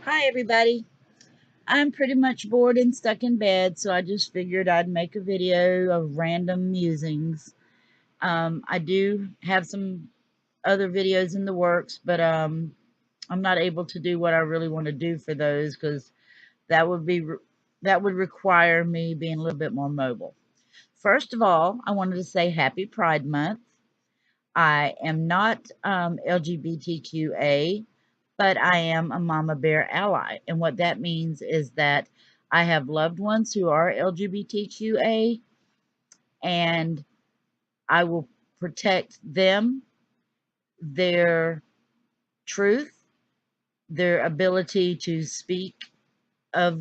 Hi, everybody. I'm pretty much bored and stuck in bed, so I just figured I'd make a video of random musings. I do have some other videos in the works, but I'm not able to do what I really want to do for those because that would be that would require me being a little bit more mobile. First of all, I wanted to say Happy Pride Month. I am not LGBTQA, but I am a mama bear ally. And what that means is that I have loved ones who are LGBTQA, and I will protect them, their truth, their ability to speak up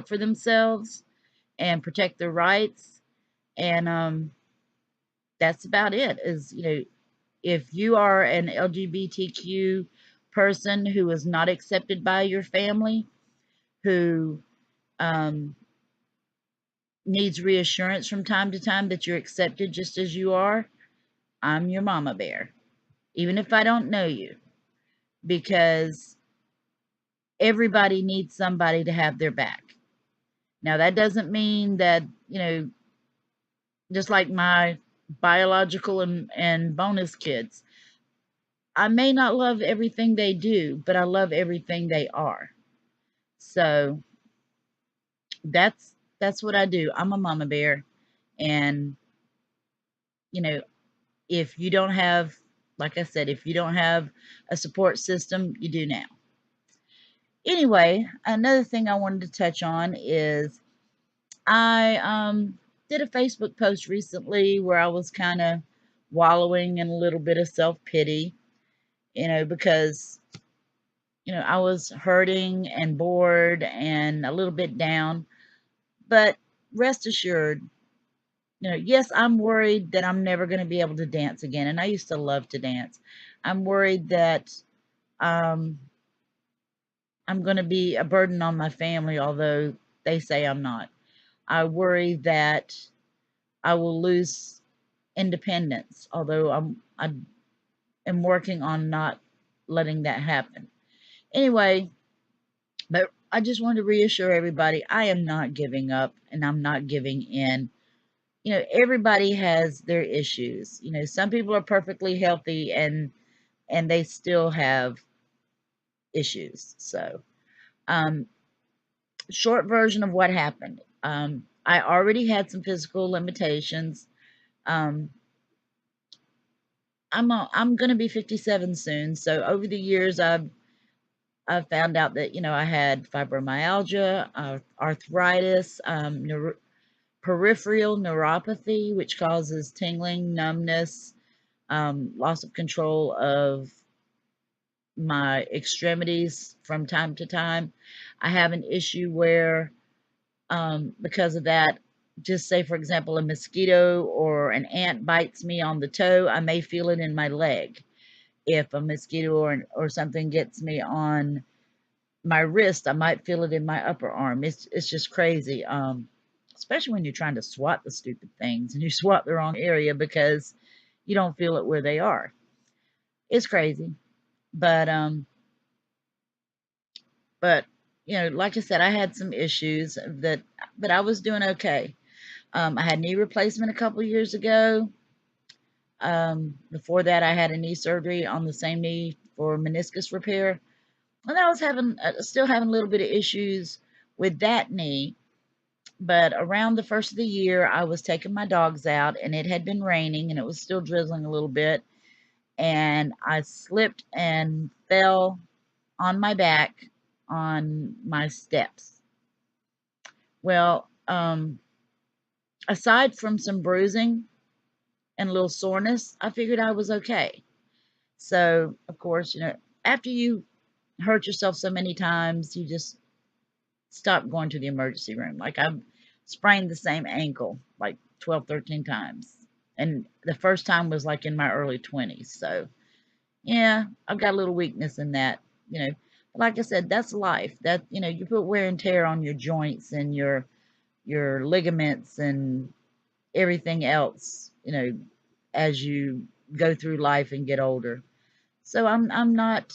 for themselves and protect their rights. And that's about it. If you are an LGBTQ person who is not accepted by your family, who um, needs reassurance from time to time that you're accepted just as you are, I'm your mama bear, even if I don't know you, because everybody needs somebody to have their back. Now, that doesn't mean that, just like my biological and bonus kids, I may not love everything they do, but I love everything they are. So that's what I do. I'm a mama bear, and you know, if you don't have, like I said, if you don't have a support system, you do now. Anyway, another thing I wanted to touch on is I did a Facebook post recently where I was kind of wallowing in a little bit of self pity, because I was hurting and bored and a little bit down. But rest assured, yes, I'm worried that I'm never going to be able to dance again. And I used to love to dance. I'm worried that um, I'm going to be a burden on my family, although they say I'm not. I worry that I will lose independence, although I am working on not letting that happen. Anyway, but I just want to reassure everybody I am not giving up and I'm not giving in. Everybody has their issues. Some people are perfectly healthy and they still have issues. So, um, short version of what happened. I already had some physical limitations. Um, I'm gonna be 57 soon. So over the years, I've found out that I had fibromyalgia, arthritis, peripheral neuropathy, which causes tingling, numbness, loss of control of my extremities from time to time. I have an issue where, because of that, just say, for example, a mosquito or an ant bites me on the toe, I may feel it in my leg. If a mosquito or something gets me on my wrist, I might feel it in my upper arm. It's just crazy. Especially when you're trying to swat the stupid things and you swat the wrong area because you don't feel it where they are. It's crazy. But but like I said, I had some issues but I was doing okay. I had knee replacement a couple years ago. Before that, I had a knee surgery on the same knee for meniscus repair, and I was still having a little bit of issues with that knee. But around the first of the year, I was taking my dogs out, and it had been raining, and it was still drizzling a little bit, and I slipped and fell on my back on my steps. Well, aside from some bruising and a little soreness, I figured I was okay. So, of course, after you hurt yourself so many times, you just stop going to the emergency room. Like, I've sprained the same ankle like 12, 13 times. And the first time was like in my early 20s. So, yeah, I've got a little weakness in that, you know. Like I said, that's life. That, you put wear and tear on your joints and your ligaments and everything else, as you go through life and get older. So I'm not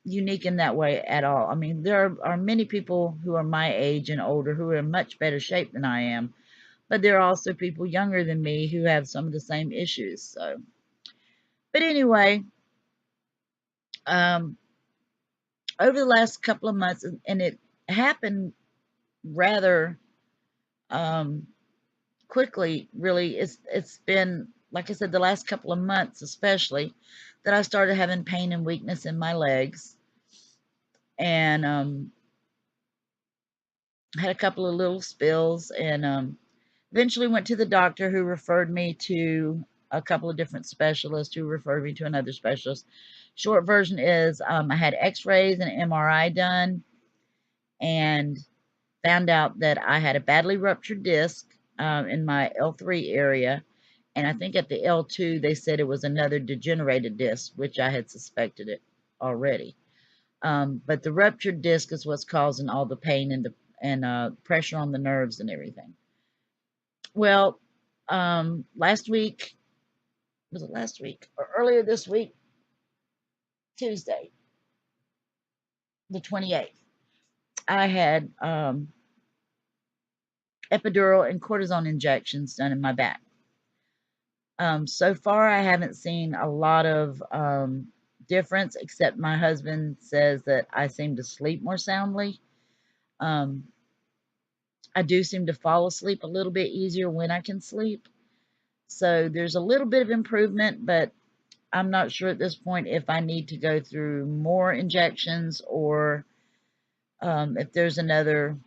unique in that way at all. I mean, there are many people who are my age and older who are in much better shape than I am, but there are also people younger than me who have some of the same issues. So, but anyway, um, over the last couple of months, and it happened rather um, quickly, really. It's been, like I said, the last couple of months especially, that I started having pain and weakness in my legs, and had a couple of little spills, and eventually went to the doctor, who referred me to a couple of different specialists, who referred me to another specialist. Short version is, I had x-rays and MRI done, and found out that I had a badly ruptured disc in my L3 area. And I think at the L2, they said it was another degenerated disc, which I had suspected it already. But the ruptured disc is what's causing all the pain and pressure on the nerves and everything. Well, last week, was it last week or earlier this week? Tuesday, the 28th, I had epidural and cortisone injections done in my back. So far, I haven't seen a lot of difference, except my husband says that I seem to sleep more soundly. Um, I do seem to fall asleep a little bit easier when I can sleep. So there's a little bit of improvement, but I'm not sure at this point if I need to go through more injections, or if there's another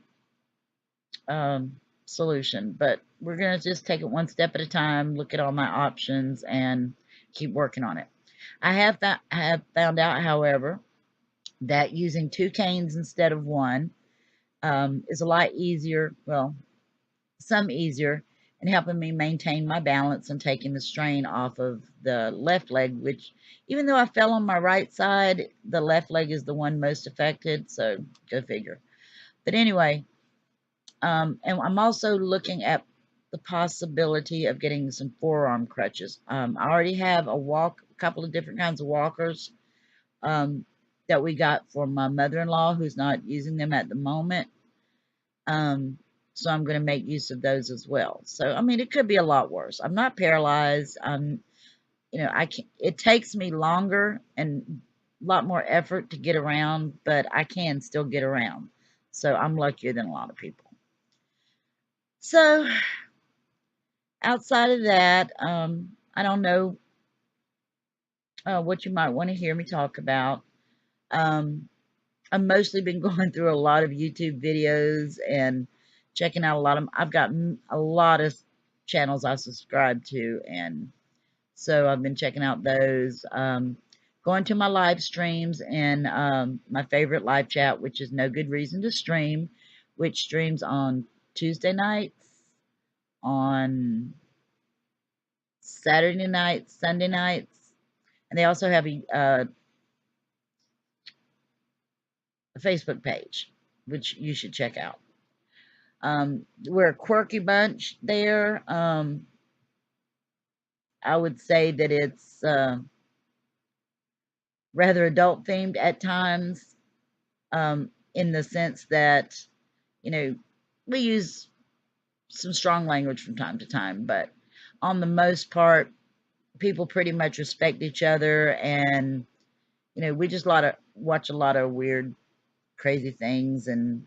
solution. But we're going to just take it one step at a time, look at all my options, and keep working on it. I have found out, however, that using 2 canes instead of 1 is a lot easier, well, some easier, in helping me maintain my balance and taking the strain off of the left leg, which, even though I fell on my right side, the left leg is the one most affected, so go figure. But anyway, and I'm also looking at the possibility of getting some forearm crutches. I already have a couple of different kinds of walkers that we got for my mother-in-law, who's not using them at the moment. So I'm going to make use of those as well. So, I mean, it could be a lot worse. I'm not paralyzed. It takes me longer and a lot more effort to get around, but I can still get around. So I'm luckier than a lot of people. So outside of that, I don't know what you might want to hear me talk about. I've mostly been going through a lot of YouTube videos and checking out I've got a lot of channels I subscribe to, and so I've been checking out those. Going to my live streams and my favorite live chat, which is No Good Reason to Stream, which streams on Tuesday nights, on Saturday nights, Sunday nights, and they also have a Facebook page, which you should check out. We're a quirky bunch there. I would say that it's rather adult themed at times, in the sense that, we use some strong language from time to time, but on the most part, people pretty much respect each other, and we just watch a lot of weird, crazy things, and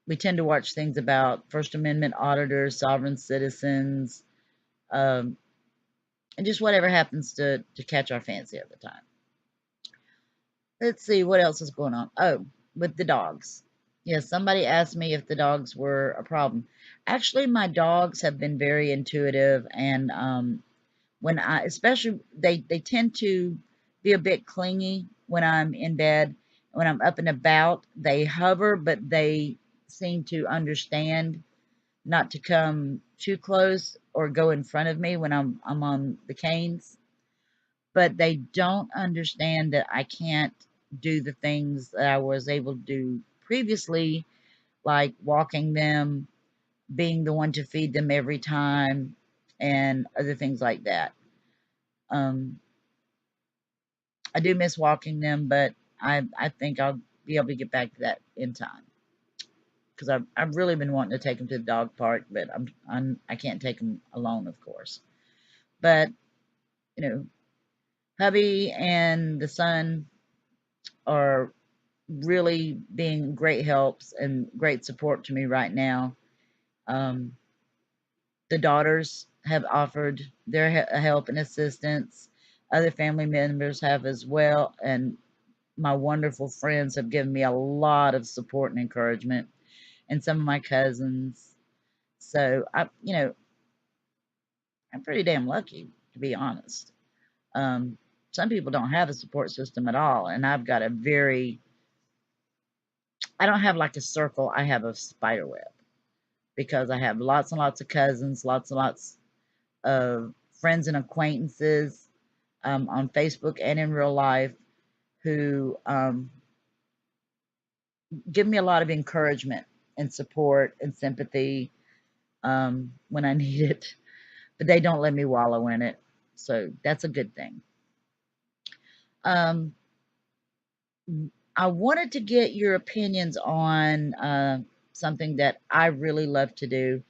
we tend to watch things about First Amendment auditors, sovereign citizens, and just whatever happens to catch our fancy at the time. Let's see what else is going on. Oh, with the dogs. Yes, somebody asked me if the dogs were a problem. Actually, my dogs have been very intuitive, and especially, they tend to be a bit clingy when I'm in bed. When I'm up and about, they hover, but they seem to understand not to come too close or go in front of me when I'm on the canes. But they don't understand that I can't do the things that I was able to do previously, like walking them, being the one to feed them every time, and other things like that. I do miss walking them, but I think I'll be able to get back to that in time, because I've really been wanting to take them to the dog park, but I can't take them alone, of course. But you know, hubby and the son are really being great helps and great support to me right now. Um, the daughters have offered their help and assistance. Other family members have as well, and my wonderful friends have given me a lot of support and encouragement, and some of my cousins. So I'm pretty damn lucky, to be honest. Some people don't have a support system at all, and I've got I don't have like a circle, I have a spider web, because I have lots and lots of cousins, lots and lots of friends and acquaintances, on Facebook and in real life, who give me a lot of encouragement and support and sympathy, when I need it, but they don't let me wallow in it. So that's a good thing. Um, I wanted to get your opinions on something that I really love to do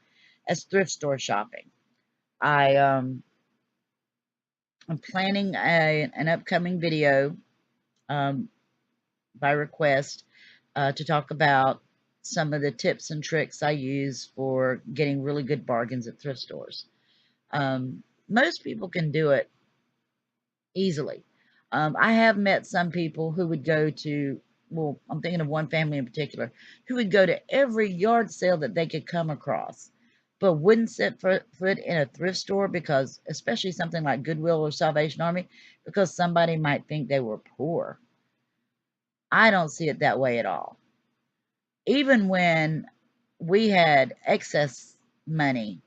as thrift store shopping. I'm planning an upcoming video, um, by request, to talk about some of the tips and tricks I use for getting really good bargains at thrift stores. Most people can do it easily. I have met some people who would go to, well, I'm thinking of one family in particular, who would go to every yard sale that they could come across, but wouldn't set foot in a thrift store, because, especially something like Goodwill or Salvation Army, because somebody might think they were poor. I don't see it that way at all. Even when we had excess money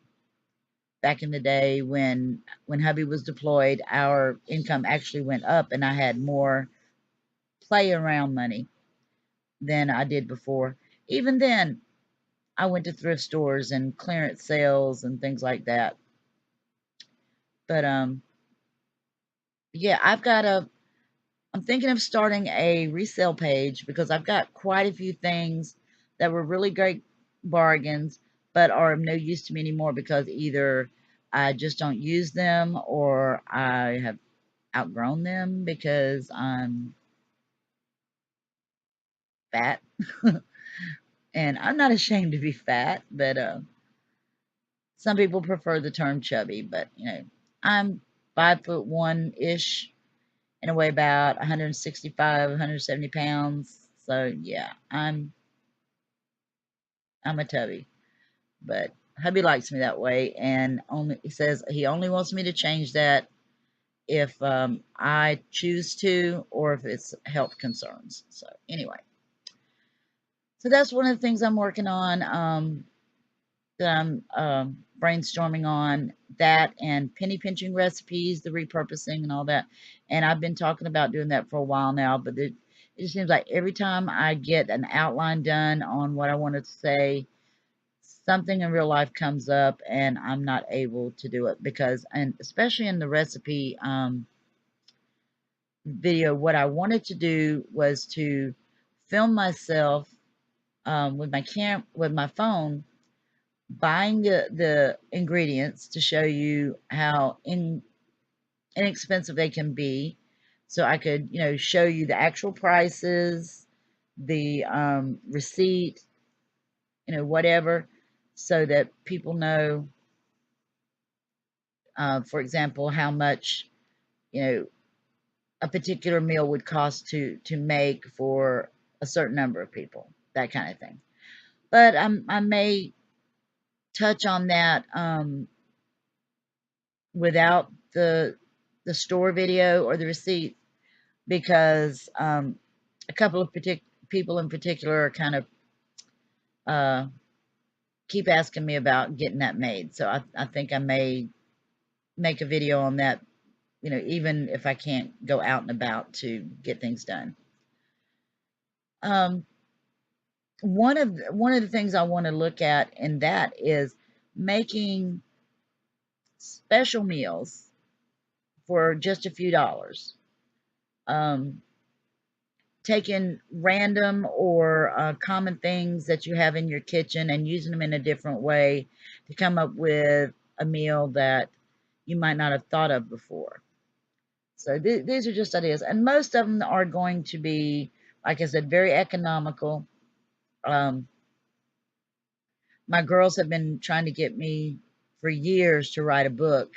back in the day, when hubby was deployed, our income actually went up, and I had more play around money than I did before. Even then, I went to thrift stores and clearance sales and things like that. But yeah, I'm thinking of starting a resale page, because I've got quite a few things that were really great bargains, but are of no use to me anymore, because either I just don't use them, or I have outgrown them because I'm fat. And I'm not ashamed to be fat, but some people prefer the term chubby. But I'm 5'1" ish, and I weigh about 165, 170 pounds. So yeah, I'm a tubby. But hubby likes me that way, and he says he only wants me to change that if I choose to, or if it's health concerns. So anyway, so that's one of the things I'm working on, that I'm brainstorming on, that and penny pinching recipes, the repurposing and all that. And I've been talking about doing that for a while now, but it just seems like every time I get an outline done on what I wanted to say, something in real life comes up and I'm not able to do it, because, and especially in the recipe video, what I wanted to do was to film myself, with my phone, buying the ingredients to show you how inexpensive they can be, so I could show you the actual prices, the receipt, whatever, so that people know, for example, how much a particular meal would cost to make for a certain number of people, that kind of thing. But I may touch on that without the store video or the receipt, because a couple of people in particular are kind of keep asking me about getting that made. So I think I may make a video on that, even if I can't go out and about to get things done. One of the things I want to look at in that is making special meals for just a few dollars. Um, taking random or common things that you have in your kitchen and using them in a different way to come up with a meal that you might not have thought of before. So these are just ideas, and most of them are going to be, like I said, very economical. Um, my girls have been trying to get me for years to write a book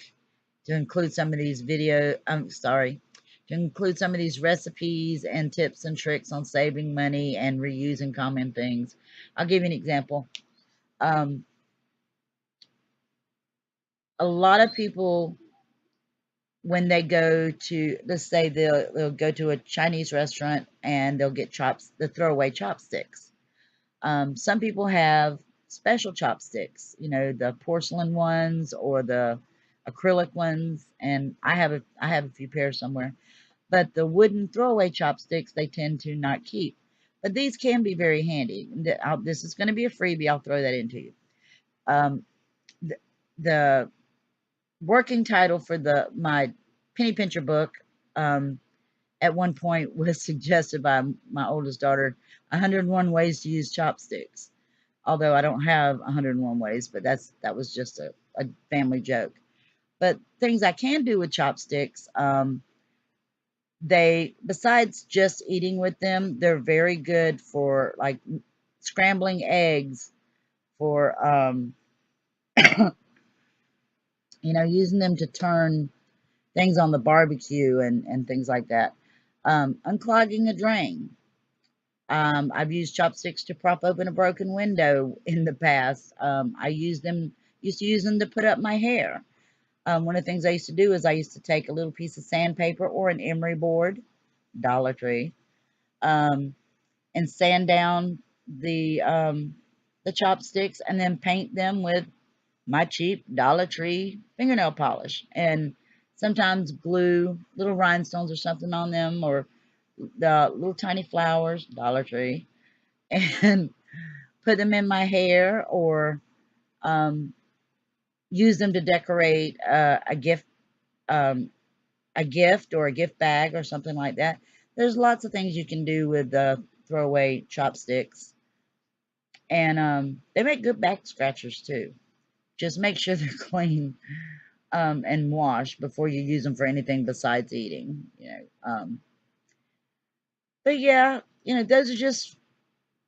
to include some of these to include some of these recipes and tips and tricks on saving money and reusing common things. I'll give you an example. Um, a lot of people, when they go to, let's say they'll go to a Chinese restaurant and they'll get the throwaway chopsticks. Some people have special chopsticks, the porcelain ones or the acrylic ones, and I have a few pairs somewhere. But the wooden throwaway chopsticks they tend to not keep. But these can be very handy. This is going to be a freebie. I'll throw that into you. Um, the, the working title for my penny pincher book um, at one point was suggested by my oldest daughter, 101 ways to use chopsticks. Although I don't have 101 ways, but that was just a family joke. But things I can do with chopsticks, they, besides just eating with them, they're very good for like scrambling eggs, for using them to turn things on the barbecue and things like that. Unclogging a drain. I've used chopsticks to prop open a broken window in the past. I used to use them to put up my hair. One of the things I used to do is I used to take a little piece of sandpaper or an emery board, Dollar Tree, um, and sand down the chopsticks and then paint them with my cheap Dollar Tree fingernail polish, and sometimes glue little rhinestones or something on them, or the little tiny flowers, Dollar Tree, and put them in my hair, or um, use them to decorate um, a gift or a gift bag or something like that. There's lots of things you can do with throwaway chopsticks, and they make good back scratchers too. Just make sure they're clean and washed before you use them for anything besides eating. But yeah, those are just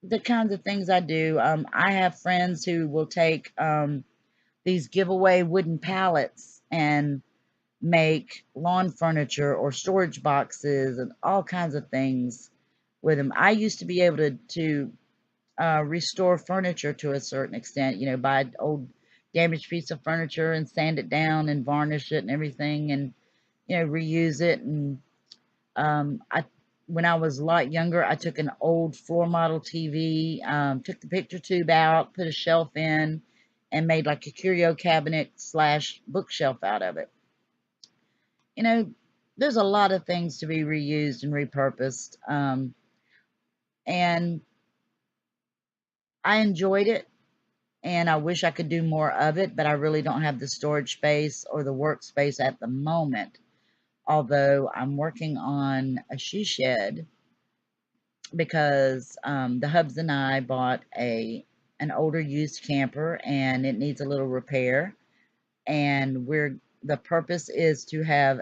the kinds of things I do. I have friends who will take these giveaway wooden pallets and make lawn furniture or storage boxes and all kinds of things with them. I used to be able to restore furniture to a certain extent, buy an old damaged piece of furniture and sand it down and varnish it and everything, and reuse it. And I when I was a lot younger, I took an old floor model TV, took the picture tube out, put a shelf in, and made like a curio cabinet slash bookshelf out of it. you know, there's a lot of things to be reused and repurposed. And I enjoyed it, and I wish I could do more of it, but I really don't have the storage space or the workspace at the moment. Although I'm working on a she shed because the hubs and I bought an older used camper and it needs a little repair. And the purpose is to have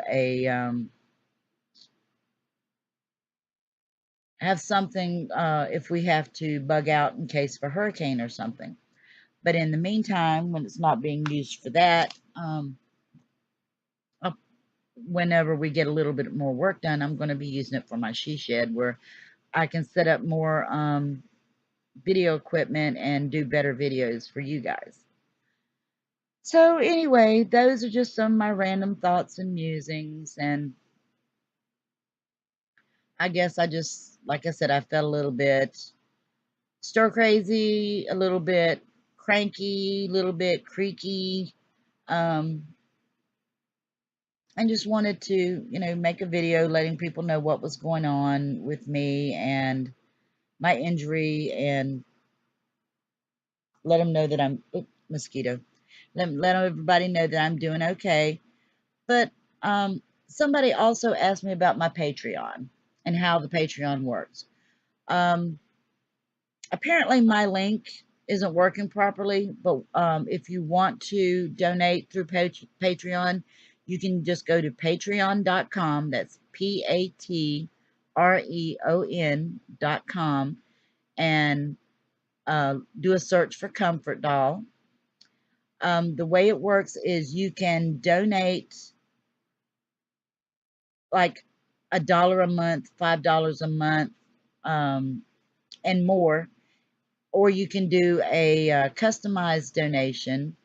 something if we have to bug out in case of a hurricane or something. But in the meantime, when it's not being used for that, whenever we get a little bit more work done, I'm going to be using it for my she shed where I can set up more video equipment and do better videos for you guys. So anyway, those are just some of my random thoughts and musings, and I guess like I said, I felt a little bit stir crazy, a little bit cranky, a little bit creaky, um, and just wanted to, make a video letting people know what was going on with me and my injury, and let them know that mosquito. Let everybody know that I'm doing okay. But somebody also asked me about my Patreon and how the Patreon works. Um, Apparently my link isn't working properly, but if you want to donate through Patreon, you can just go to patreon.com. That's patreon.com and do a search for Comfort Doll. The way it works is you can donate like $1 a month, $5 a month, and more, or you can do a customized donation.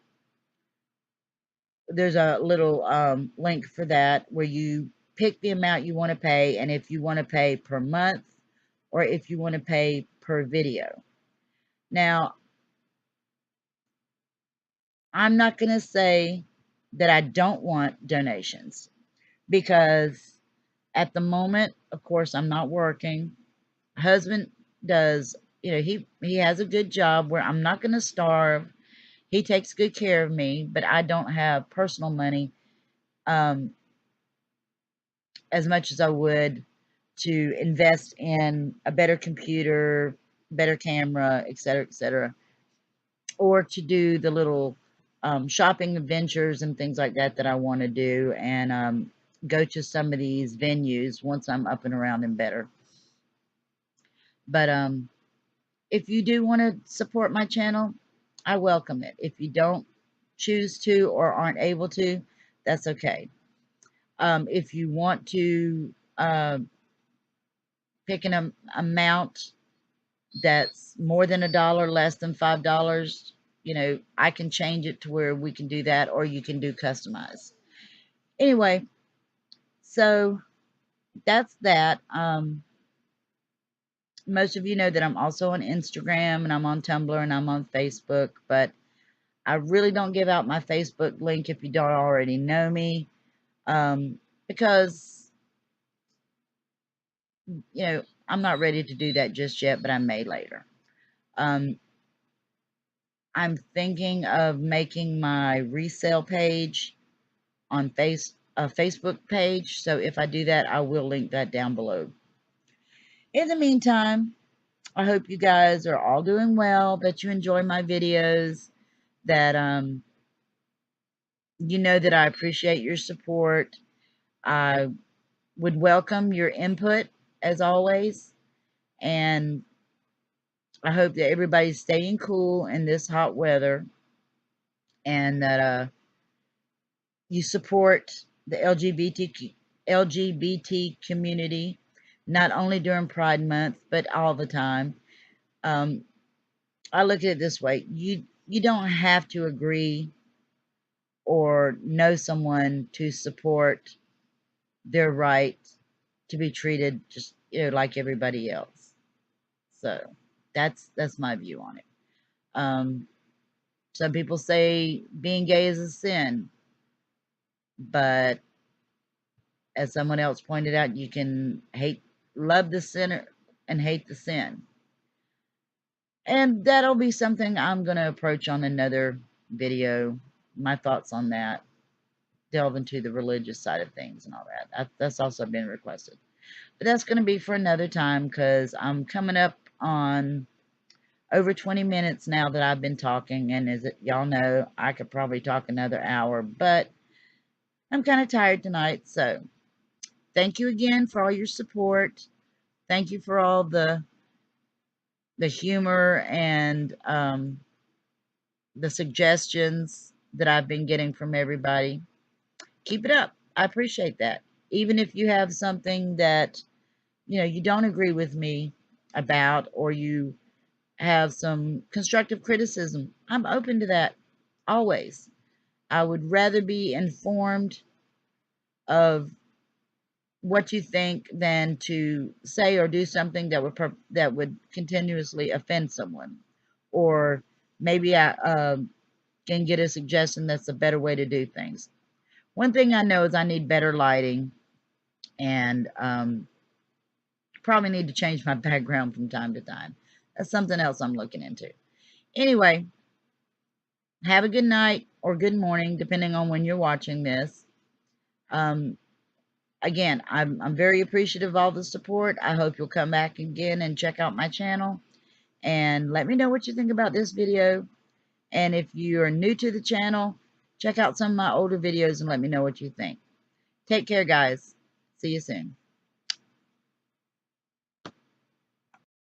There's a little link for that where you pick the amount you want to pay, and if you want to pay per month or if you want to pay per video. Now, I'm not going to say that I don't want donations, because at the moment, of course, I'm not working. Husband does, he has a good job where I'm not going to starve. He takes good care of me, but I don't have personal money um, as much as I would to invest in a better computer, better camera, et cetera, or to do the little shopping adventures and things like that that I want to do, and go to some of these venues once I'm up and around and better. But if you do want to support my channel, I welcome it. If you don't choose to or aren't able to, that's okay. If you want to pick an amount that's more than $1, less than $5, I can change it to where we can do that, or you can do customize. Anyway, so that's that. Most of you know that I'm also on Instagram, and I'm on Tumblr, and I'm on Facebook, but I really don't give out my Facebook link if you don't already know me, because, I'm not ready to do that just yet, but I may later. I'm thinking of making my resale page on a Facebook page, so if I do that, I will link that down below. In the meantime, I hope you guys are all doing well, that you enjoy my videos, that you know that I appreciate your support. I would welcome your input as always, and I hope that everybody's staying cool in this hot weather, and that you support the LGBT community, not only during Pride Month, but all the time. I look at it this way: you don't have to agree or know someone to support their right to be treated just like everybody else. So that's my view on it. Some people say being gay is a sin, but as someone else pointed out, you can love the sinner and hate the sin. And that'll be something I'm going to approach on another video, my thoughts on that, delve into the religious side of things and all that. That's also been requested. But that's going to be for another time, because I'm coming up on over 20 minutes now that I've been talking, and as y'all know, I could probably talk another hour, but I'm kind of tired tonight, so thank you again for all your support. Thank you for all the humor and the suggestions that I've been getting from everybody. Keep it up. I appreciate that. Even if you have something that, you don't agree with me about, or you have some constructive criticism, I'm open to that always. I would rather be informed of what you think than to say or do something that would continuously offend someone, or maybe I can get a suggestion that's a better way to do things. One thing I know is I need better lighting, and probably need to change my background from time to time. That's something else I'm looking into. Anyway, have a good night or good morning, depending on when you're watching this. again, I'm very appreciative of all the support. I hope you'll come back again and check out my channel and let me know what you think about this video. And if you are new to the channel, check out some of my older videos and let me know what you think. Take care, guys. See you soon.